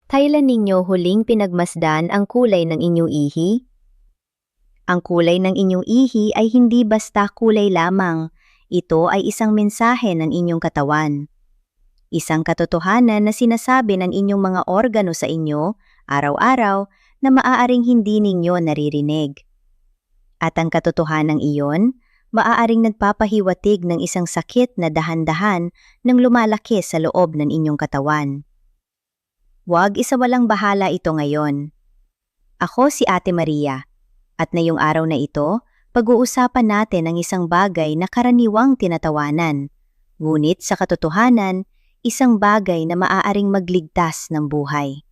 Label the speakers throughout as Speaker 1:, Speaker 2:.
Speaker 1: Kailan ninyo huling pinagmasdan ang kulay ng inyong ihi? Ang kulay ng inyong ihi ay hindi basta kulay lamang. Ito ay isang mensahe ng inyong katawan. Isang katotohanan na sinasabi ng inyong mga organo sa inyo, araw-araw, na maaaring hindi ninyo naririnig. At ang katotohanan iyon, maaaring nagpapahiwatig ng isang sakit na dahan-dahan nang lumalaki sa loob ng inyong katawan. Huwag isawalang bahala ito ngayon. Ako si Ate Maria, at ngayong araw na ito, pag-uusapan natin ang isang bagay na karaniwang tinatawanan. Ngunit sa katotohanan, isang bagay na maaaring magligtas ng buhay.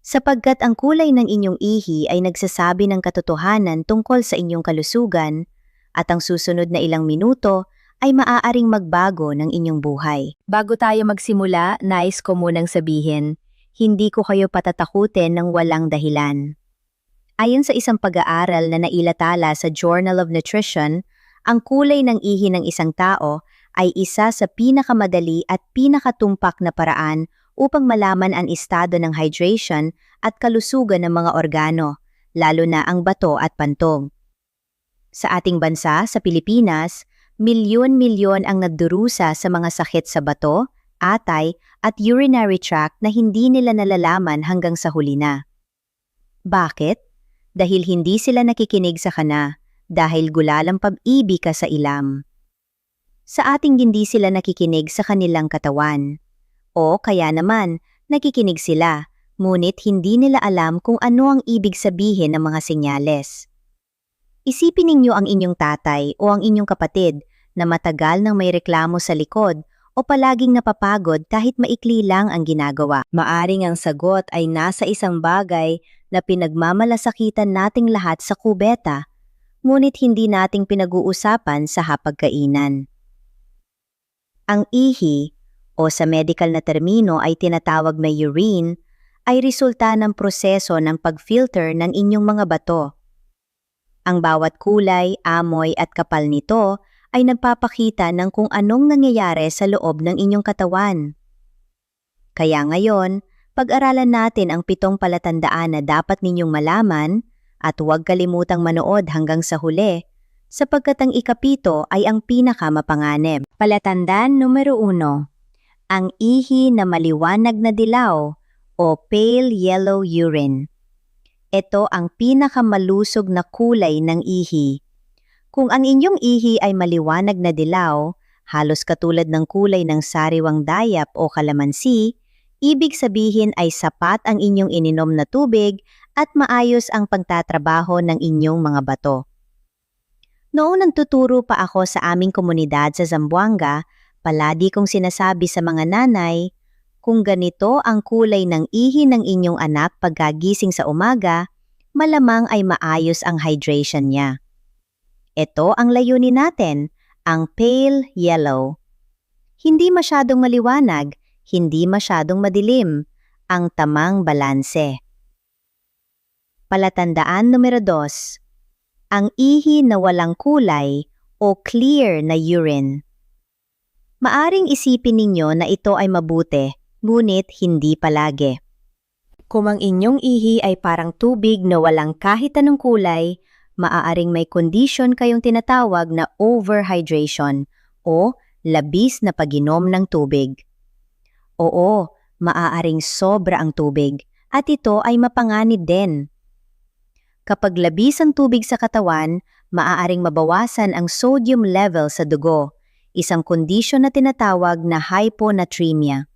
Speaker 1: Sapagkat ang kulay ng inyong ihi ay nagsasabi ng katotohanan tungkol sa inyong kalusugan, at ang susunod na ilang minuto ay maaaring magbago ng inyong buhay. Bago tayo magsimula, nais ko munang sabihin, hindi ko kayo patatakutin ng walang dahilan. Ayon sa isang pag-aaral na nailathala sa Journal of Nutrition, ang kulay ng ihi ng isang tao ay isa sa pinakamadali at pinakatumpak na paraan upang malaman ang estado ng hydration at kalusugan ng mga organo, lalo na ang bato at pantog. Sa ating bansa, sa Pilipinas, milyon-milyon ang nagdurusa sa mga sakit sa bato, atay at urinary tract na hindi nila nalalaman hanggang sa huli na. Bakit? Dahil hindi sila nakikinig sa kana, dahil gulalang pag-ibig ka sa ilam. Sa ating hindi sila nakikinig sa kanilang katawan. O kaya naman, nakikinig sila, ngunit hindi nila alam kung ano ang ibig sabihin ng mga senyales. Isipin ninyo ang inyong tatay o ang inyong kapatid na matagal nang may reklamo sa likod o palaging napapagod kahit maikli lang ang ginagawa. Maaring ang sagot ay nasa isang bagay na pinagmamalasakitan nating lahat sa kubeta, ngunit hindi nating pinag-uusapan sa hapagkainan. Ang ihi, o sa medical na termino ay tinatawag na urine, ay resulta ng proseso ng pag-filter ng inyong mga bato. Ang bawat kulay, amoy at kapal nito ay nagpapakita ng kung anong nangyayari sa loob ng inyong katawan. Kaya ngayon, pag-aralan natin ang 7 palatandaan na dapat ninyong malaman at huwag kalimutang manood hanggang sa huli, sapagkat ang ikapito ay ang pinakamapanganib. Palatandaan numero 1. Ang ihi na maliwanag na dilaw o pale yellow urine. Ito ang pinakamalusog na kulay ng ihi. Kung ang inyong ihi ay maliwanag na dilaw, halos katulad ng kulay ng sariwang dayap o kalamansi, ibig sabihin ay sapat ang inyong ininom na tubig at maayos ang pagtatrabaho ng inyong mga bato. Noong nagtuturo pa ako sa aming komunidad sa Zamboanga, palagi kong sinasabi sa mga nanay, kung ganito ang kulay ng ihi ng inyong anak pagkagising sa umaga, malamang ay maayos ang hydration niya. Ito ang layunin natin, ang pale yellow. Hindi masyadong maliwanag, hindi masyadong madilim, ang tamang balanse. Palatandaan numero 2. Ang ihi na walang kulay o clear na urine. Maaring isipin ninyo na ito ay mabuti, ngunit hindi palagi. Kung ang inyong ihi ay parang tubig na walang kahit anong kulay, maaaring may condition kayong tinatawag na overhydration o labis na pag-inom ng tubig. Oo, maaaring sobra ang tubig at ito ay mapanganib din. Kapag labis ang tubig sa katawan, maaaring mabawasan ang sodium level sa dugo, isang kondisyon na tinatawag na hyponatremia.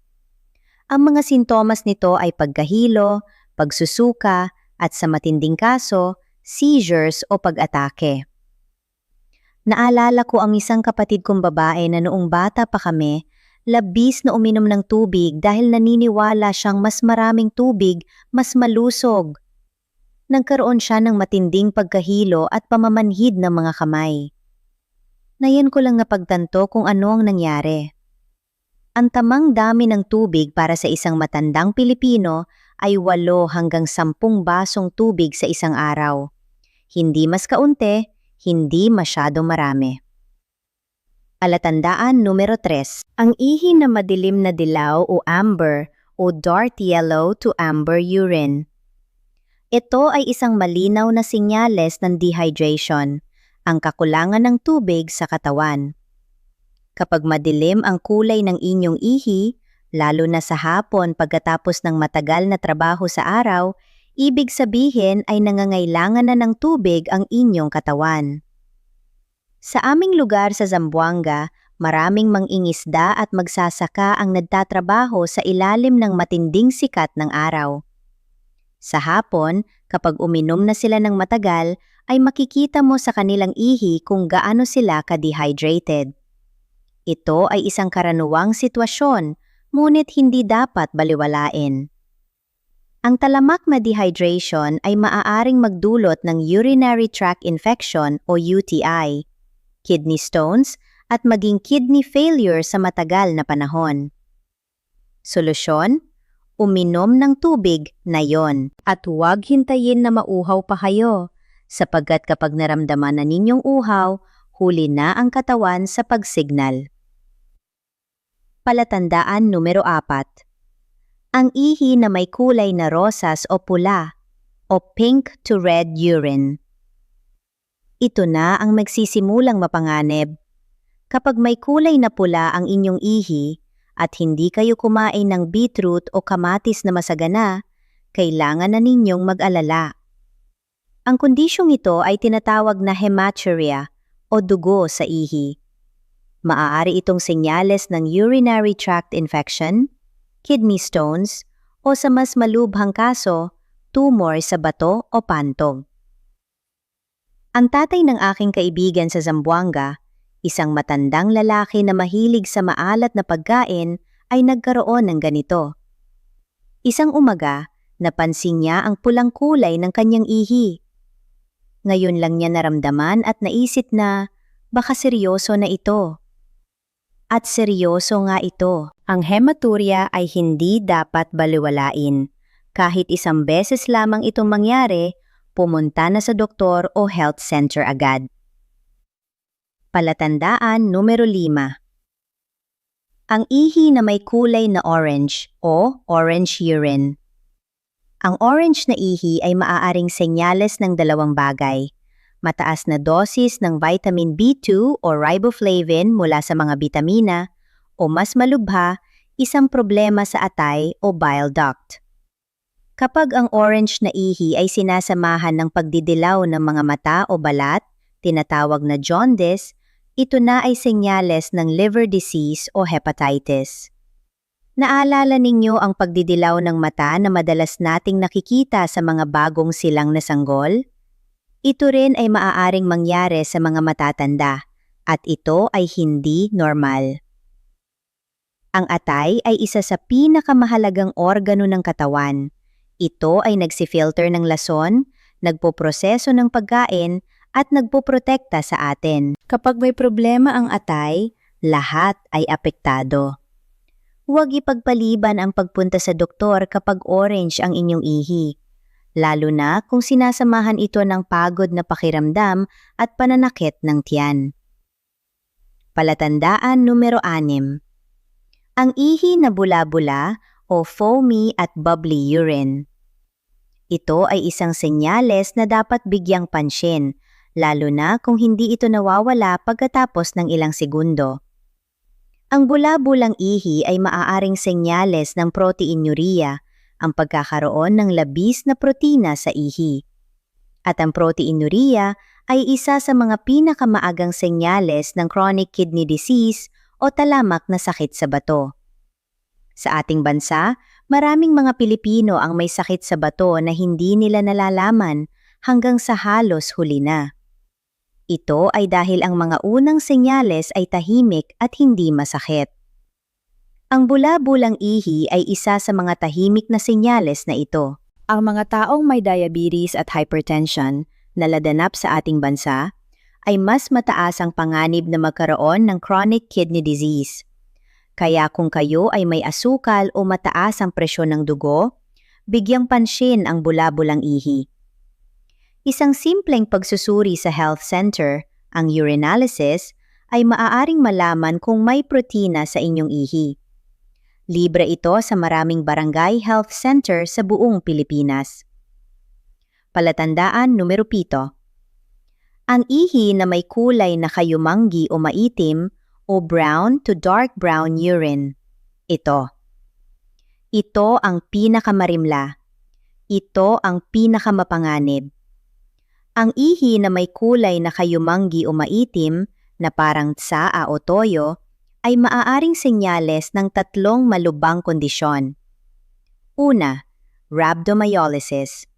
Speaker 1: Ang mga sintomas nito ay pagkahilo, pagsusuka, at sa matinding kaso, seizures o pag-atake. Naalala ko ang isang kapatid kong babae na noong bata pa kami, labis na uminom ng tubig dahil naniniwala siyang mas maraming tubig, mas malusog. Nagkaroon siya ng matinding pagkahilo at pamamanhid ng mga kamay. Ngayon ko lang napagtanto kung ano ang nangyari. Ang tamang dami ng tubig para sa isang matandang Pilipino ay 8 hanggang 10 basong tubig sa isang araw. Hindi mas kaunti, hindi masyadong marami. Palatandaan numero 3. Ang ihi na madilim na dilaw o amber o dark yellow to amber urine. Ito ay isang malinaw na senyales ng dehydration, ang kakulangan ng tubig sa katawan. Kapag madilim ang kulay ng inyong ihi, lalo na sa hapon pagkatapos ng matagal na trabaho sa araw, ibig sabihin ay nangangailangan na ng tubig ang inyong katawan. Sa aming lugar sa Zamboanga, maraming mangingisda at magsasaka ang nagtatrabaho sa ilalim ng matinding sikat ng araw. Sa hapon, kapag uminom na sila ng matagal, ay makikita mo sa kanilang ihi kung gaano sila ka-dehydrated. Ito ay isang karaniwang sitwasyon, ngunit hindi dapat baliwalain. Ang talamak na dehydration ay maaaring magdulot ng urinary tract infection o UTI, kidney stones, at maging kidney failure sa matagal na panahon. Solusyon? Uminom ng tubig na yon at huwag hintayin na mauhaw pa kayo, sapagkat kapag naramdaman na ninyong uhaw, huli na ang katawan sa pagsignal. Palatandaan numero 4. Ang ihi na may kulay na rosas o pula o pink to red urine. Ito na ang magsisimulang mapanganib. Kapag may kulay na pula ang inyong ihi at hindi kayo kumain ng beetroot o kamatis na masagana, kailangan na ninyong mag-alala. Ang kondisyong ito ay tinatawag na hematuria o dugo sa ihi. Maaari itong senyales ng urinary tract infection, kidney stones, o sa mas malubhang kaso, tumor sa bato o pantog. Ang tatay ng aking kaibigan sa Zamboanga, isang matandang lalaki na mahilig sa maalat na pagkain, ay nagkaroon ng ganito. Isang umaga, napansin niya ang pulang kulay ng kanyang ihi. Ngayon lang niya naramdaman at naisip na baka seryoso na ito. At seryoso nga ito. Ang hematuria ay hindi dapat baliwalain. Kahit isang beses lamang itong mangyari, pumunta na sa doktor o health center agad. Palatandaan numero 5. Ang ihi na may kulay na orange o orange urine. Ang orange na ihi ay maaaring senyales ng dalawang bagay. Mataas na dosis ng vitamin B2 o riboflavin mula sa mga bitamina, o mas malubha, isang problema sa atay o bile duct. Kapag ang orange na ihi ay sinasamahan ng pagdidilaw ng mga mata o balat, tinatawag na jaundice, ito na ay senyales ng liver disease o hepatitis. Naalala ninyo ang pagdidilaw ng mata na madalas nating nakikita sa mga bagong silang na sanggol? Ito rin ay maaaring mangyari sa mga matatanda, at ito ay hindi normal. Ang atay ay isa sa pinakamahalagang organo ng katawan. Ito ay nagsifilter ng lason, nagpoproseso ng pagkain, at nagpoprotekta sa atin. Kapag may problema ang atay, lahat ay apektado. Huwag ipagpaliban ang pagpunta sa doktor kapag orange ang inyong ihi, lalo na kung sinasamahan ito ng pagod na pakiramdam at pananakit ng tiyan. Palatandaan numero 6. Ang ihi na bula-bula o foamy at bubbly urine. Ito ay isang senyales na dapat bigyang pansin, lalo na kung hindi ito nawawala pagkatapos ng ilang segundo. Ang bula-bulang ihi ay maaaring senyales ng proteinuria, ang pagkakaroon ng labis na protina sa ihi. At ang proteinuria ay isa sa mga pinakamaagang senyales ng chronic kidney disease o talamak na sakit sa bato. Sa ating bansa, maraming mga Pilipino ang may sakit sa bato na hindi nila nalalaman hanggang sa halos huli na. Ito ay dahil ang mga unang senyales ay tahimik at hindi masakit. Ang bula-bulang ihi ay isa sa mga tahimik na senyales na ito. Ang mga taong may diabetes at hypertension na laganap sa ating bansa ay mas mataas ang panganib na magkaroon ng chronic kidney disease. Kaya kung kayo ay may asukal o mataas ang presyon ng dugo, bigyang pansin ang bula-bulang ihi. Isang simpleng pagsusuri sa health center, ang urinalysis, ay maaaring malaman kung may protina sa inyong ihi. Libre ito sa maraming barangay health center sa buong Pilipinas. Palatandaan numero 7. Ang ihi na may kulay na kayumanggi o maitim o brown to dark brown urine. Ito. Ito ang pinakamarimla. Ito ang pinakamapanganib. Ang ihi na may kulay na kayumanggi o maitim na parang tsaa o toyo ay maaaring senyales ng 3 malubhang kondisyon. Una, rhabdomyolysis.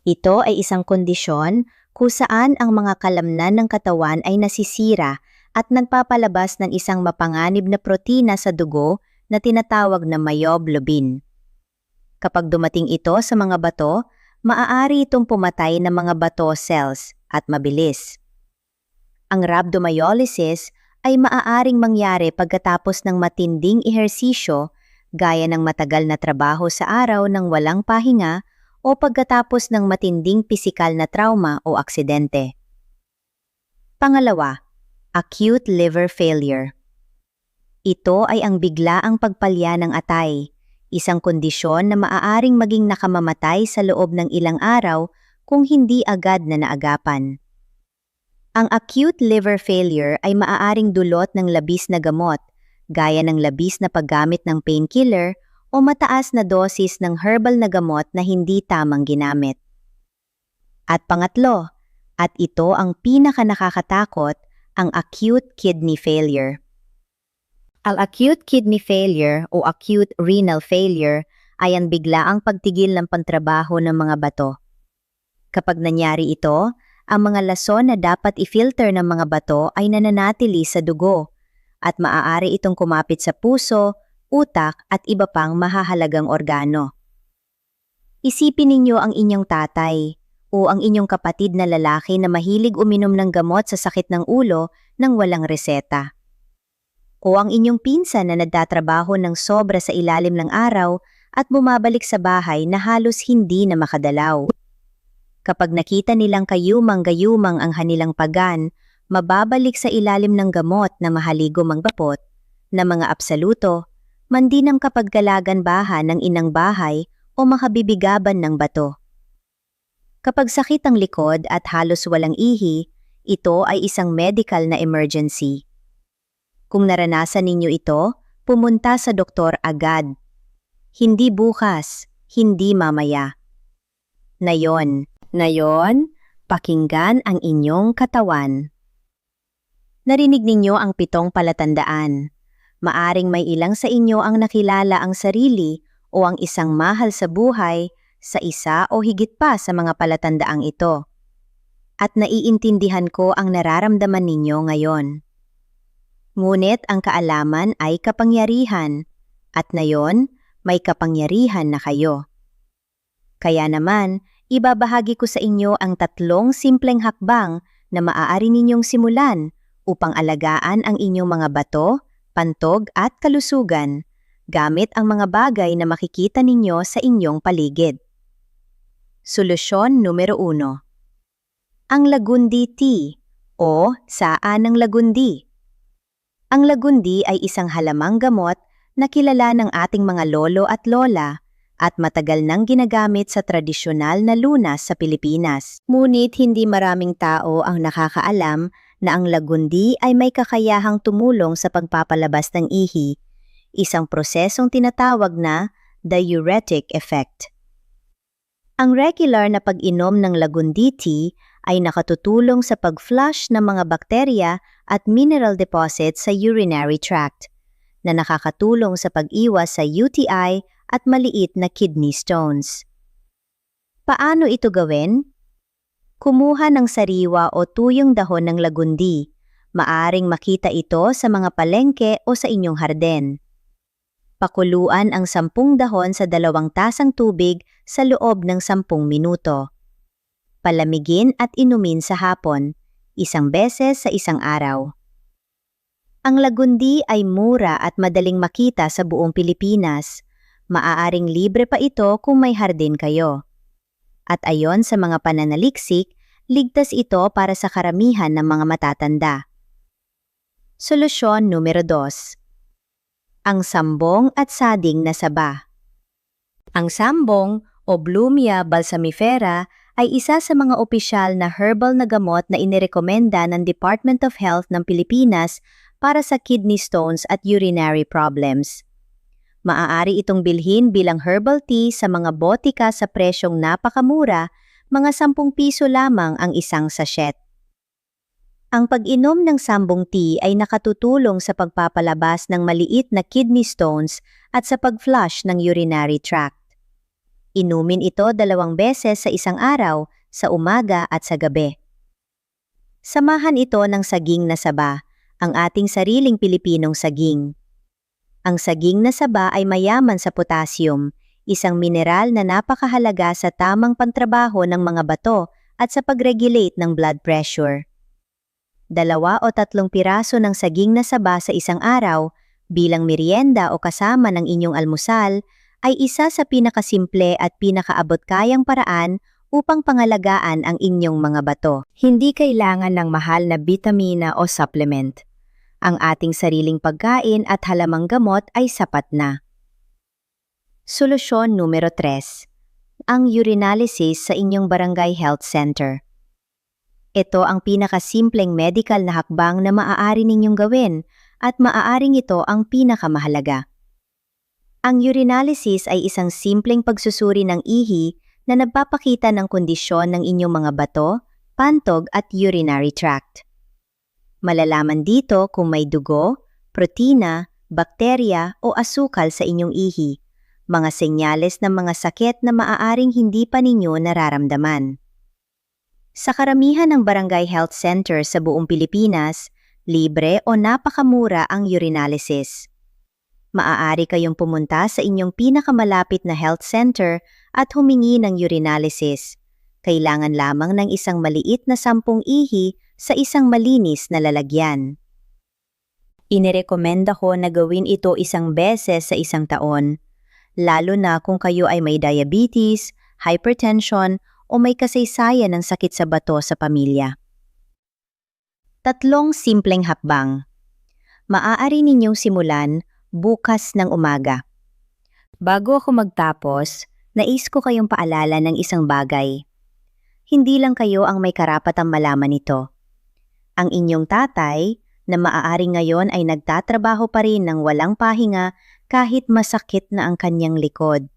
Speaker 1: Ito ay isang kondisyon kung saan ang mga kalamnan ng katawan ay nasisira at nagpapalabas ng isang mapanganib na protina sa dugo na tinatawag na myoglobin. Kapag dumating ito sa mga bato, maaari itong pumatay ng mga bato cells at mabilis. Ang rhabdomyolysis ay maaaring mangyari pagkatapos ng matinding ehersisyo gaya ng matagal na trabaho sa araw ng walang pahinga o pagkatapos ng matinding pisikal na trauma o aksidente. Pangalawa, acute liver failure. Ito ay ang biglaang pagpalya ng atay, isang kondisyon na maaaring maging nakamamatay sa loob ng ilang araw kung hindi agad na naagapan. Ang acute liver failure ay maaaring dulot ng labis na gamot, gaya ng labis na paggamit ng painkiller o mataas na dosis ng herbal na gamot na hindi tamang ginamit. At pangatlo, at ito ang pinakanakakatakot, ang acute kidney failure. Ang acute kidney failure o acute renal failure ay ang biglaang pagtigil ng pantrabaho ng mga bato. Kapag nangyari ito, ang mga lason na dapat i-filter ng mga bato ay nananatili sa dugo at maaari itong kumapit sa puso, utak at iba pang mahahalagang organo. Isipin ninyo ang inyong tatay o ang inyong kapatid na lalaki na mahilig uminom ng gamot sa sakit ng ulo nang walang reseta. O ang inyong pinsan na nagtatrabaho ng sobra sa ilalim ng araw at bumabalik sa bahay na halos hindi na makadalaw. Kapag nakita nilang kayumang-gayumang ang kanilang pagan, mababalik sa ilalim ng gamot na mahaligo mangbapot, na mga absoluto, mandinang kapag galagan-bahan ng inang bahay o makabibigaban ng bato. Kapag sakit ang likod at halos walang ihi, ito ay isang medical na emergency. Kung naranasan ninyo ito, pumunta sa doktor agad. Hindi bukas, hindi mamaya. Ngayon, pakinggan ang inyong katawan. Narinig ninyo ang 7 palatandaan. Maaring may ilang sa inyo ang nakilala ang sarili o ang isang mahal sa buhay sa isa o higit pa sa mga palatandaang ito. At naiintindihan ko ang nararamdaman ninyo ngayon. Ngunit ang kaalaman ay kapangyarihan, at ngayon may kapangyarihan na kayo. Kaya naman, ibabahagi ko sa inyo ang 3 simpleng hakbang na maaari ninyong simulan upang alagaan ang inyong mga bato, pantog at kalusugan gamit ang mga bagay na makikita ninyo sa inyong paligid. Solusyon numero 1. Ang Lagundi Tea o saa ng lagundi. Ang lagundi ay isang halamang gamot na kilala ng ating mga lolo at lola at matagal nang ginagamit sa tradisyonal na lunas sa Pilipinas. Ngunit hindi maraming tao ang nakakaalam na ang lagundi ay may kakayahang tumulong sa pagpapalabas ng ihi, isang prosesong tinatawag na diuretic effect. Ang regular na pag-inom ng lagundi tea ay nakatutulong sa pag-flush ng mga bakterya at mineral deposits sa urinary tract, na nakakatulong sa pag-iwas sa UTI at maliit na kidney stones. Paano ito gawin? Kumuha ng sariwa o tuyong dahon ng lagundi. Maaring makita ito sa mga palengke o sa inyong harden. Pakuluan ang 10 dahon sa 2 tasang tubig sa loob ng 10 minuto. Palamigin at inumin sa hapon, 1 beses sa isang araw. Ang lagundi ay mura at madaling makita sa buong Pilipinas. Maaaring libre pa ito kung may hardin kayo. At ayon sa mga pananaliksik, ligtas ito para sa karamihan ng mga matatanda. Solusyon numero 2. Ang sambong at sading na saba. Ang sambong o Blumia balsamifera ay isa sa mga opisyal na herbal na gamot na inirekomenda ng Department of Health ng Pilipinas para sa kidney stones at urinary problems. Maaari itong bilhin bilang herbal tea sa mga botika sa presyong napakamura, mga 10 piso lamang ang isang sachet. Ang pag-inom ng sambong tea ay nakatutulong sa pagpapalabas ng maliit na kidney stones at sa pag-flush ng urinary tract. Inumin ito 2 beses sa isang araw, sa umaga at sa gabi. Samahan ito ng saging na saba, ang ating sariling Pilipinong saging. Ang saging na saba ay mayaman sa potassium, isang mineral na napakahalaga sa tamang pagtrabaho ng mga bato at sa pag-regulate ng blood pressure. 2 o 3 piraso ng saging na saba sa isang araw, bilang merienda o kasama ng inyong almusal, ay isa sa pinakasimple at pinakaabot-kayang paraan upang pangalagaan ang inyong mga bato. Hindi kailangan ng mahal na bitamina o supplement. Ang ating sariling pagkain at halamang gamot ay sapat na. Solusyon numero 3. Ang urinalysis sa inyong barangay health center. Ito ang pinakasimpleng medical na hakbang na maaari ninyong gawin at maaaring ito ang pinakamahalaga. Ang urinalysis ay isang simpleng pagsusuri ng ihi na nagpapakita ng kondisyon ng inyong mga bato, pantog at urinary tract. Malalaman dito kung may dugo, protina, bakterya o asukal sa inyong ihi, mga senyales ng mga sakit na maaaring hindi pa ninyo nararamdaman. Sa karamihan ng barangay health center sa buong Pilipinas, libre o napakamura ang urinalysis. Maaari kayong pumunta sa inyong pinakamalapit na health center at humingi ng urinalysis. Kailangan lamang ng isang maliit na 10 ihi sa isang malinis na lalagyan. Inirekomenda ko na gawin ito 1 beses sa isang taon, lalo na kung kayo ay may diabetes, hypertension, o may kasaysayan ng sakit sa bato sa pamilya. 3 simpleng hakbang. Maaari ninyong simulan bukas ng umaga. Bago ako magtapos, nais ko kayong paalala ng isang bagay. Hindi lang kayo ang may karapatang malaman ito. Ang inyong tatay, na maaari ngayon ay nagtatrabaho pa rin ng walang pahinga kahit masakit na ang kanyang likod.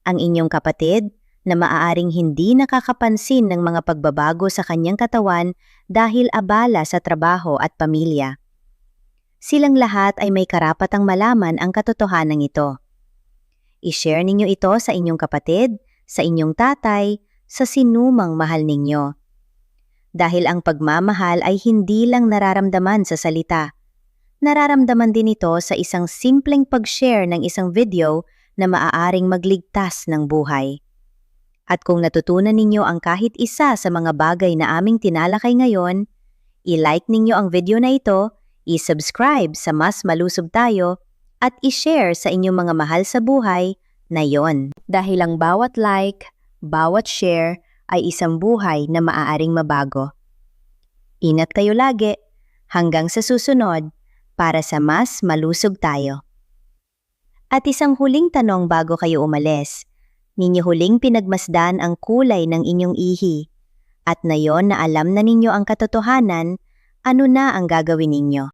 Speaker 1: Ang inyong kapatid, na maaaring hindi nakakapansin ng mga pagbabago sa kanyang katawan dahil abala sa trabaho at pamilya. Silang lahat ay may karapatang malaman ang katotohanan ito. I-share ninyo ito sa inyong kapatid, sa inyong tatay, sa sinumang mahal ninyo. Dahil ang pagmamahal ay hindi lang nararamdaman sa salita. Nararamdaman din ito sa isang simpleng pag-share ng isang video na maaaring magligtas ng buhay. At kung natutunan ninyo ang kahit isa sa mga bagay na aming tinalakay ngayon, i-like ninyo ang video na ito, i-subscribe sa Mas Malusob Tayo, at i-share sa inyong mga mahal sa buhay na yon. Dahil ang bawat like, bawat share ay isang buhay na maaaring mabago. Ingat kayo lagi, hanggang sa susunod, para sa Mas Malusog Tayo. At isang huling tanong bago kayo umalis. Ninyo huling pinagmasdan ang kulay ng inyong ihi, at na yon na alam na ninyo ang katotohanan, ano na ang gagawin ninyo?